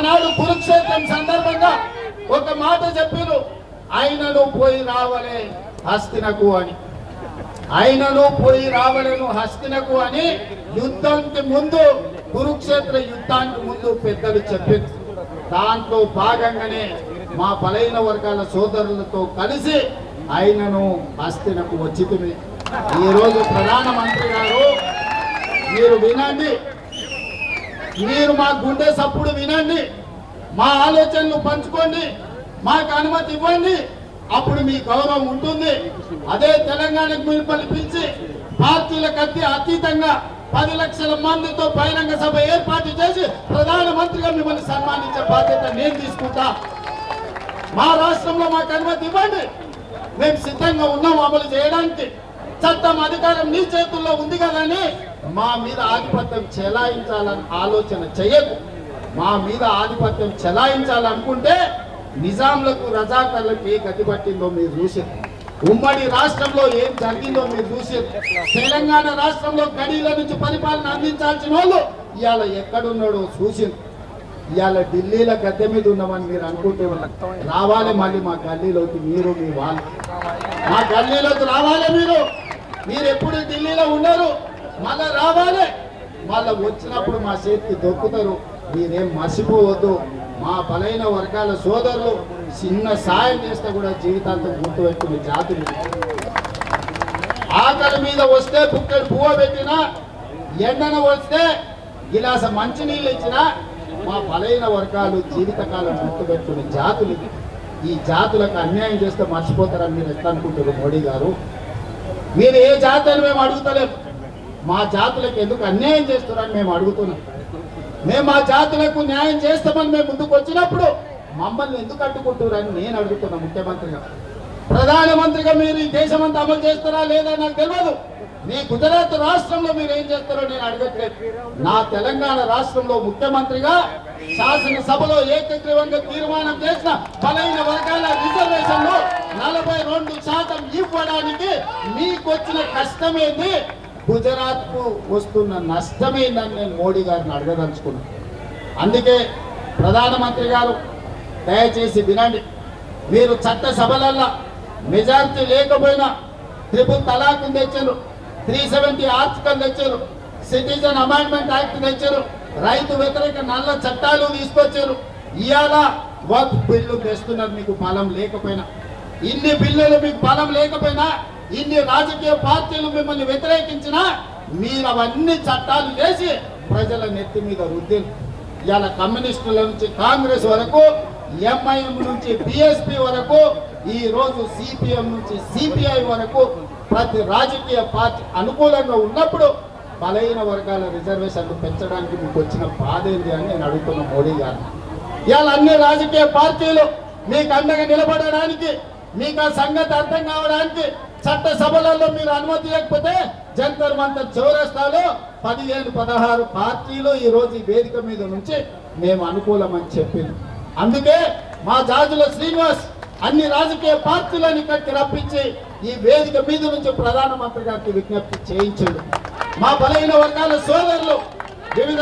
ఆనాడు కురుక్షేత్రం సందర్భంగా ఒక మాట చెప్పారు, ఆయనను పోయి రావలే హస్తినకు అని. ఆయనను పోయి రావలేను హస్తినకు అని యుద్ధానికి ముందు, కురుక్షేత్ర యుద్ధానికి ముందు పెద్దలు చెప్పారు. దాంట్లో భాగంగానే మా బలైన వర్గాల సోదరులతో కలిసి ఆయనను హస్తినకు వచ్చింది. ఈరోజు ప్రధానమంత్రి గారు మీరు వినండి, మీరు మా గుండె సప్పుడు వినండి, మా ఆలోచనలు పంచుకోండి, మాకు అనుమతి ఇవ్వండి, అప్పుడు మీ గౌరవం ఉంటుంది. అదే తెలంగాణకు మిమ్మల్ని పిలిచి పార్టీలకు అతీతంగా 10 లక్షల మందితో బహిరంగ సభ ఏర్పాటు చేసి ప్రధానమంత్రిగా మిమ్మల్ని సన్మానించే బాధ్యత నేను తీసుకుంటా. మా రాష్ట్రంలో మాకు అనుమతి ఇవ్వండి, మేము సిద్ధంగా ఉన్నాం అమలు చేయడానికి. చట్టం అధికారం నీ చేతుల్లో ఉంది కదని మా మీద ఆధిపత్యం చెలాయించాలని ఆలోచన చేయకు. మా మీద ఆధిపత్యం చెలాయించాలనుకుంటే నిజాంలకు రజాకర్లకు ఏ గతి పట్టిందో మీరు చూసారు. ఉమ్మడి రాష్ట్రంలో ఏం జరిగిందో మీరు చూసారు. తెలంగాణ రాష్ట్రంలో గడీల నుంచి పరిపాలన అందించాల్సిన వాళ్ళు ఇవాళ ఎక్కడున్నాడో చూసారు. ఇవాళ ఢిల్లీలో గద్దె మీద ఉన్నామని మీరు అనుకుంటూ రావాలి. మళ్ళీ మా గల్లీలోకి మీరు, మీ వాళ్ళు మా గల్లీలోకి రావాలి. మీరు ఎప్పుడు ఢిల్లీలో ఉన్నారు, మళ్ళా రావాలి. మళ్ళా వచ్చినప్పుడు మా చేతికి దొక్కుతారు. మీరేం మర్చిపోవద్దు. మా బలైన వర్గాల సోదరులు చిన్న సాయం చేస్తే కూడా జీవితాంతం గుర్తుపెట్టుకునే జాతులు. ఆకలి మీద వస్తే బుక్కడు పువ్వ పెట్టినా, ఎండన వస్తే గిలాస మంచినీళ్ళు ఇచ్చినా మా బలైన వర్గాలు జీవితకాలం గుర్తుపెట్టుకునే జాతులు. ఈ జాతులకు అన్యాయం చేస్తే మర్చిపోతారని మీరు ఎట్లా అనుకుంటారు మోడీ గారు? మీరు ఏ జాతి అని మేము అడుగుతలేము, మా జాతులకు ఎందుకు అన్యాయం చేస్తున్నారని మేము అడుగుతున్నాం. మేము మా జాతులకు న్యాయం చేస్తామని మేము ముందుకు వచ్చినప్పుడు మమ్మల్ని ఎందుకు అడ్డుకుంటున్నారని నేను అడుగుతున్నా. ముఖ్యమంత్రిగా, ప్రధానమంత్రిగా మీరు ఈ దేశమంతా అమలు చేస్తారా లేదా నాకు తెలియదు. మీ గుజరాత్ రాష్ట్రంలో మీరు ఏం చేస్తారో నేను అడగట్లేదు. నా తెలంగాణ రాష్ట్రంలో ముఖ్యమంత్రిగా శాసనసభలో ఏకగ్రీవంగా తీర్మానం చేసిన బలైన వర్గాల రిజర్వేషన్లు 42% ఇవ్వడానికి మీకు వచ్చిన కష్టమేంది, గుజరాత్ కు వస్తున్న నష్టమేందని నేను మోడీ గారిని అడగదలుచుకున్నాను. అందుకే ప్రధానమంత్రి గారు దయచేసి వినండి. మీరు చట్టసభలల్లో మెజారిటీ లేకపోయినా ట్రిపుల్ తలాక్ తెచ్చారు, 370 ఆర్టికల్ తెచ్చారు, సిటిజన్ అమెండ్మెంట్ యాక్ట్ తెచ్చారు, రైతు వ్యతిరేక నల్ల చట్టాలు తీసుకొచ్చారు. ఇవాళ వక్ఫ్ బిల్లు తెస్తున్నారు. మీకు బలం లేకపోయినా, ఇన్ని బిల్లులు మీకు బలం లేకపోయినా, ఇన్ని రాజకీయ పార్టీలు మిమ్మల్ని వ్యతిరేకించినా మీరు అవన్నీ చట్టాలు చేసి ప్రజల నెత్తి మీద రుద్దిరు. ఇవాళ కమ్యూనిస్టుల నుంచి కాంగ్రెస్ వరకు, ఎంఐఎం నుంచి బిఎస్పీ వరకు, ఈ రోజు సిపిఎం నుంచి సిపిఐ వరకు ప్రతి రాజకీయ పార్టీ అనుకూలంగా ఉన్నప్పుడు బలైన వర్గాల రిజర్వేషన్లు పెంచడానికి మీకు వచ్చిన బాధ ఏంటి అని నేను అడుగుతున్న మోడీ గారు. ఇవాళ అన్ని రాజకీయ పార్టీలు మీకు అండగా నిలబడడానికి, మీకు ఆ సంగతి అర్థం కావడానికి చట్ట సభలలో మీరు అనుమతి లేకపోతే జంతర్ మంతర్ చౌరస్తాలో 15-16 పార్టీలు ఈ రోజు ఈ వేదిక మీద నుంచి మేము అనుకూలమని చెప్పింది. అందుకే మా జాజుల శ్రీనివాస్ అన్ని రాజకీయ పార్టీలను ఇక్కడికి రప్పించి ఈ వేదిక మీద నుంచి ప్రధానమంత్రి గారికి విజ్ఞప్తి చేయించాడు. మా బలైన వర్గాల సోదరులు వివిధ